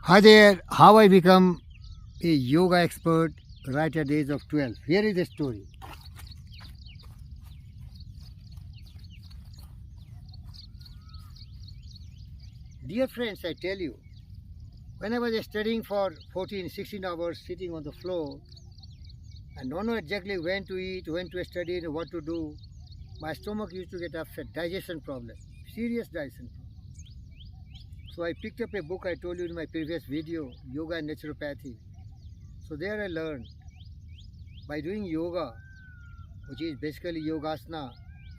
Hi there, how I become a yoga expert right at the age of 12. Here is the story. Dear friends, I tell you, when I was studying for 14, 16 hours sitting on the floor and don't know exactly when to eat, when to study, and what to do, my stomach used to get upset, digestion problem, serious digestion problem. So I picked up a book I told you in my previous video, Yoga and Naturopathy. So there I learned by doing yoga, which is basically Yogasana.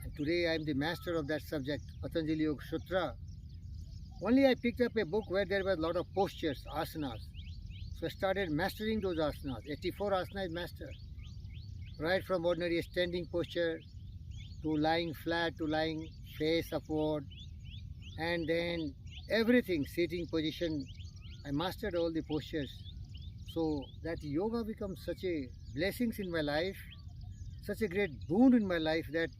And today I am the master of that subject, Patanjali Yoga Sutra. Only I picked up a book where there was a lot of postures, asanas. So I started mastering those asanas. 84 asanas is mastered. Right from ordinary standing posture to lying flat to lying face upward. And then everything, sitting position. I mastered all the postures. So that yoga becomes such a blessings in my life, such a great boon in my life that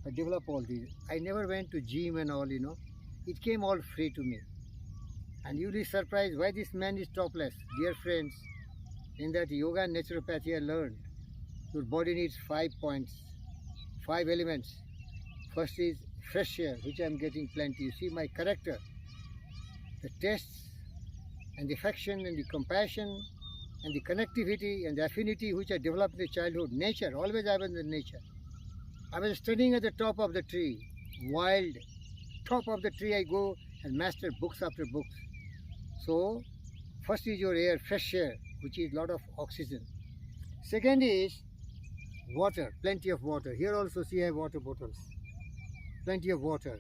I developed all these. I never went to gym and all. It came all free to me. And you'll be surprised why this man is topless. Dear friends, in that yoga and naturopathy I learned, your body needs 5 points, 5 elements. First is fresh air, which I'm getting plenty. You see my character, the tastes and the affection and the compassion and the connectivity and the affinity which I developed in the childhood. Nature, always I was in nature. I was studying at the top of the tree, wild. Top of the tree I go and master books after books. So, first is your air, fresh air, which is lot of oxygen. Second is water, plenty of water. Here also see I have water bottles. Plenty of water.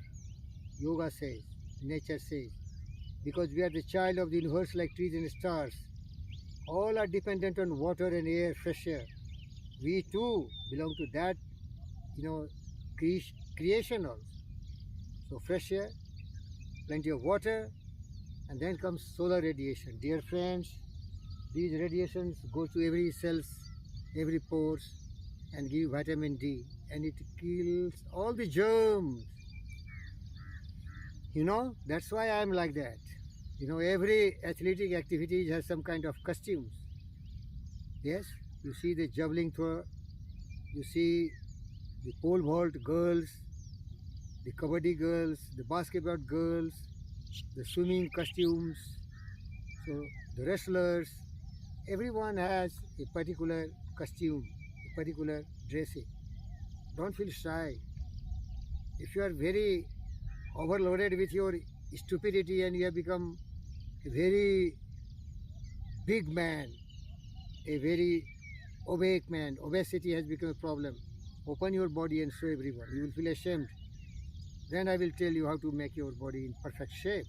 Yoga says, nature says. Because we are the child of the universe like trees and stars. All are dependent on water and air, fresh air. We too belong to that, creation also. So fresh air, plenty of water, and then comes solar radiation. Dear friends, these radiations go to every cells, every pores, and give vitamin D, and it kills all the germs. That's why I am like that. Every athletic activity has some kind of costumes. Yes, you see the javelin thrower, you see the pole vault girls, the kabaddi girls, the basketball girls, the swimming costumes, so the wrestlers, everyone has a particular costume, a particular dressing. Don't feel shy. If you are very overloaded with your stupidity and you have become a very big man, a very obese man, obesity has become a problem. Open your body and show everyone. You will feel ashamed. Then I will tell you how to make your body in perfect shape.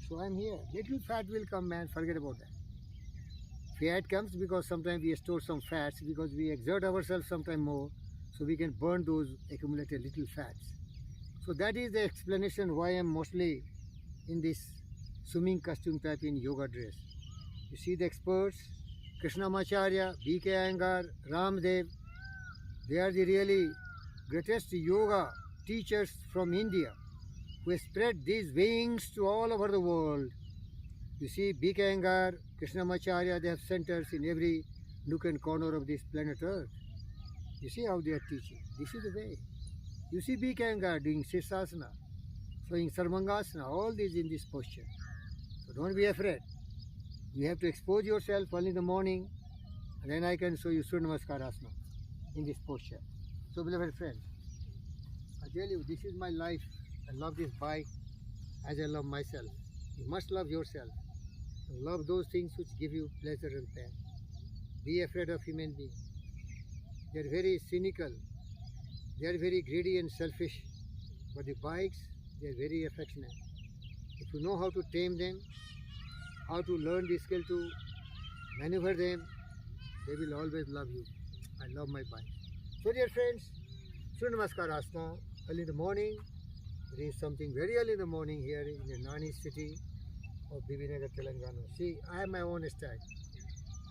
So I'm here. Little fat will come, man. Forget about that. Fat comes because sometimes we store some fats because we exert ourselves sometime more, so we can burn those accumulated little fats. So that is the explanation why I'm mostly in this swimming costume type in yoga dress. You see the experts, Krishnamacharya, B.K. Iyengar, Ramdev, they are the really greatest yoga teachers from India who spread these wings to all over the world. You see B.K. Iyengar, Krishnamacharya, they have centers in every nook and corner of this planet Earth. You see how they are teaching. This is the way. You see B.K. Iyengar doing Sirsasana, showing Sarvangasana, all these in this posture. So don't be afraid. You have to expose yourself early in the morning, and then I can show you Surya Namaskarasana in this posture. So beloved friends, I tell you, this is my life. I love this bike as I love myself. You must love yourself. Love those things which give you pleasure and pain. Be afraid of human beings. They are very cynical. They are very greedy and selfish. But the bikes, they are very affectionate. If you know how to tame them, how to learn the skill to maneuver them, they will always love you. I love my bike. So dear friends, Surya Namaskarasana, early in the morning. There is something very early in the morning here in the Nani city of Bibinagar, Telangana. See, I have my own style.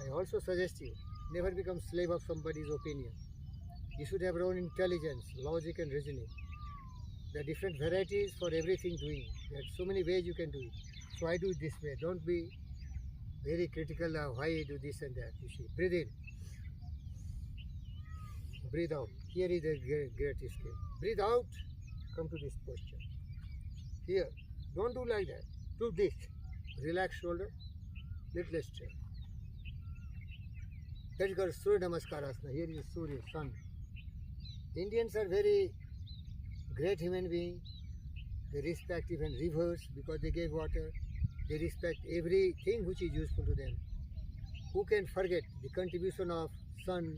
I also suggest you, never become slave of somebody's opinion. You should have your own intelligence, logic and reasoning. There are different varieties for everything doing. There are so many ways you can do it. So I do it this way. Don't be very critical why you do this and that. You see, breathe in, breathe out. Here is the great skill. Breathe out, come to this posture. Here, don't do like that. Do this. Relax shoulder, little straight. That is called Surya Namaskarasana. Here is Surya, sun. Indians are very great human beings. They respect even rivers because they gave water. They respect everything which is useful to them. Who can forget the contribution of sun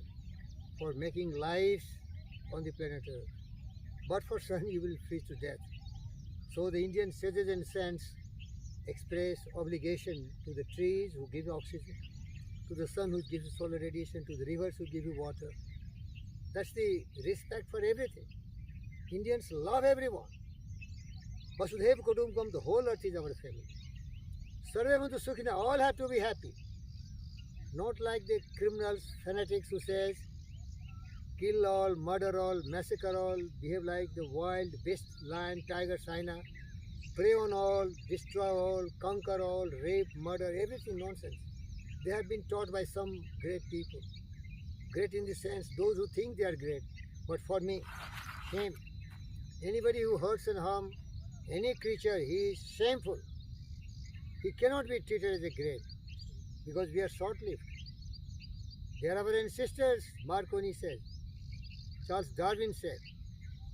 for making lives on the planet Earth? But for sun, you will freeze to death. So the Indian sages and saints express obligation to the trees who give oxygen, to the sun who gives you solar radiation, to the rivers who give you water. That's the respect for everything. Indians love everyone. Vasudhaiva Kutumbakam, the whole earth is our family. Sarve Bantu Sukhina, all have to be happy. Not like the criminals, fanatics who says, kill all, murder all, massacre all, behave like the wild beast, lion, tiger, hyena, prey on all, destroy all, conquer all, rape, murder, everything nonsense. They have been taught by some great people. Great in the sense, those who think they are great. But for me, shame. Anybody who hurts and harms any creature, he is shameful. He cannot be treated as a great because we are short-lived. They are our ancestors, Marconi said. Charles Darwin said,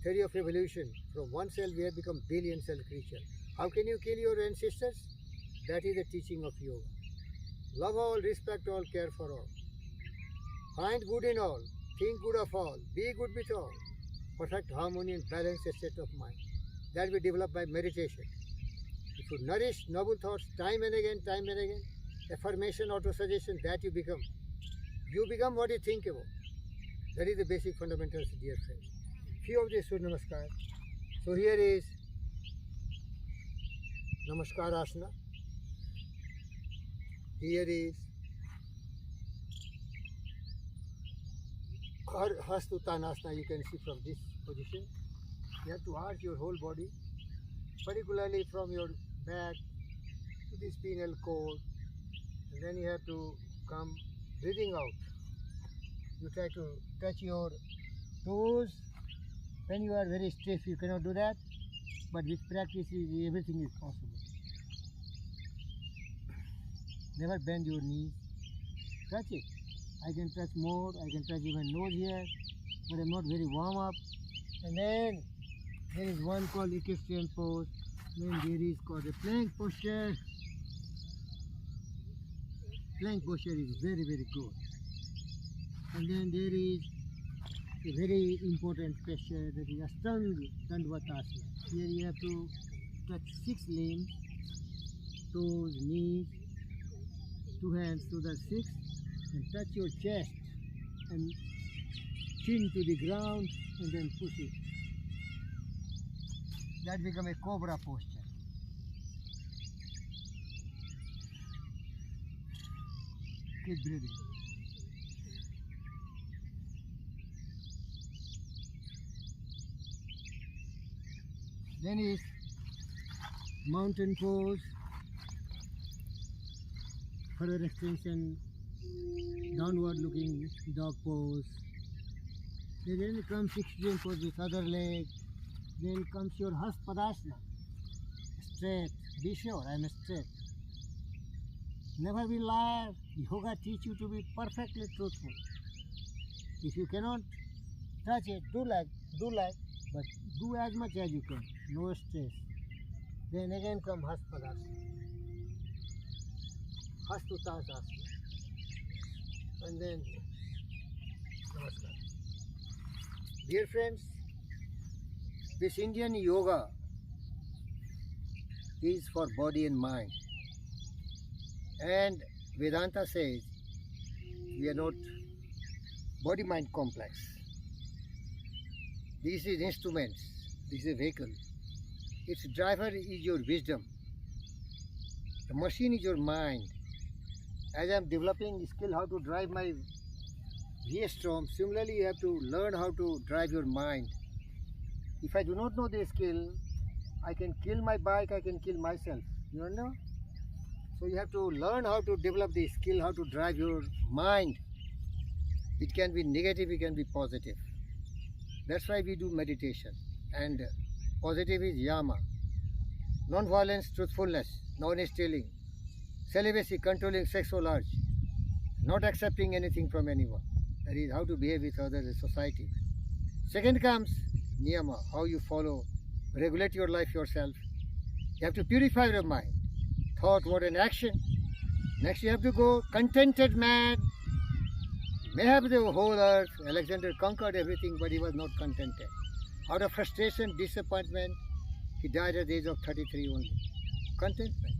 theory of evolution, from one cell we have become billion-cell creature. How can you kill your ancestors? That is the teaching of yoga. Love all, respect all, care for all. Find good in all, think good of all, be good with all. Perfect harmony and balanced state of mind. That we develop by meditation. If you nourish noble thoughts time and again, affirmation, auto-suggestion, that you become. You become what you think about. That is the basic fundamentals, dear friends. Few of the Surya Namaskar. So here is Namaskar Asana. Here is Hastutanasana, you can see from this position. You have to arch your whole body, particularly from your back to the spinal cord. And then you have to come breathing out. You try to touch your toes. When you are very stiff, you cannot do that. But with practice, everything is possible. Never bend your knees. Touch it. I can touch more. I can touch even nose here. But I'm not very warm up. And then there is one called equestrian pose. Then there is called a plank posture. Plank posture is very, very good. And then there is a very important posture, that is Ashtanga Dandavatasana. Here you have to touch 6 limbs, toes, knees, 2 hands to the 6, and touch your chest and chin to the ground and then push it. That becomes a cobra posture. Keep breathing. Then is mountain pose, further extension, downward looking dog pose. Then comes extreme pose with other leg. Then comes your Haspadasana, straight. Be sure I am straight. Never be liar. Yoga teach you to be perfectly truthful. If you cannot touch it, do like, but do as much as you can. No stress. Then again come Haspadasana, Hastutasana, and then Namaskar. Dear friends, this Indian yoga is for body and mind. And Vedanta says we are not body-mind complex. This is instruments, this is a vehicle. Its driver is your wisdom. The machine is your mind. As I am developing skill how to drive my V-Strom, similarly you have to learn how to drive your mind. If I do not know this skill, I can kill my bike, I can kill myself. You know? So you have to learn how to develop the skill, how to drive your mind. It can be negative, it can be positive. That's why we do meditation. And positive is yama, non-violence, truthfulness, non-stealing, celibacy, controlling sexual urge, not accepting anything from anyone. That is how to behave with others in society. Second comes niyama, how you follow, regulate your life yourself. You have to purify your mind, thought, word, and action. Next, you have to go contented man. May have the whole earth. Alexander conquered everything, but he was not contented. Out of frustration, disappointment, he died at the age of 33 only. Contentment.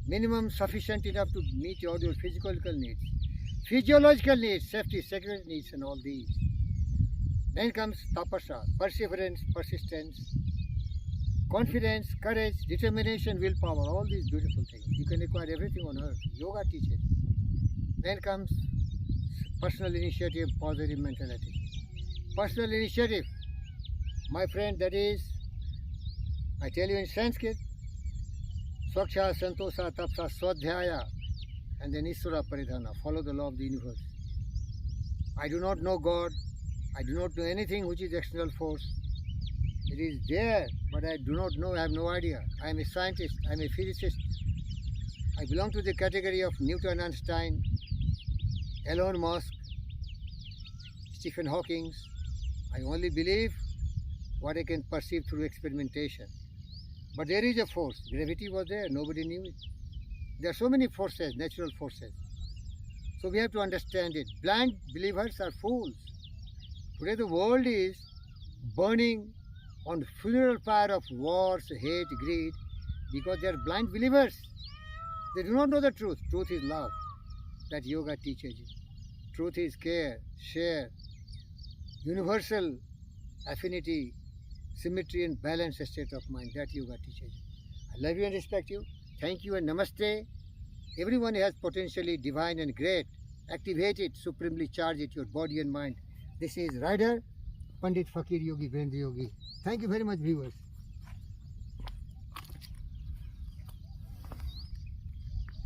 Minimum sufficient enough to meet all your physiological needs. Physiological needs, safety, security needs, and all these. Then comes tapasya, perseverance, persistence, confidence, courage, determination, willpower, all these beautiful things. You can acquire everything on earth. Yoga teaches. Then comes personal initiative, positive mentality. Personal initiative, my friend, that is, I tell you in Sanskrit, Swaksha, Santosha, Tapsa, Swadhyaya, and then Isvara Paridhana. Follow the law of the universe. I do not know God. I do not know anything which is external force. It is there, but I do not know, I have no idea. I am a scientist, I am a physicist. I belong to the category of Newton, Einstein, Elon Musk, Stephen Hawking. I only believe what I can perceive through experimentation. But there is a force. Gravity was there, nobody knew it. There are so many forces, natural forces. So we have to understand it. Blind believers are fools. Today the world is burning on the funeral pyre of wars, hate, greed, because they are blind believers. They do not know the truth. Truth is love. That yoga teaches you. Truth is care, share, universal affinity, symmetry and balanced state of mind. That yoga teaches you. I love you and respect you. Thank you and namaste. Everyone has potentially divine and great. Activate it, supremely charge it, your body and mind. This is Rider, Pandit Fakir Yogi, Vendra Yogi. Thank you very much, viewers.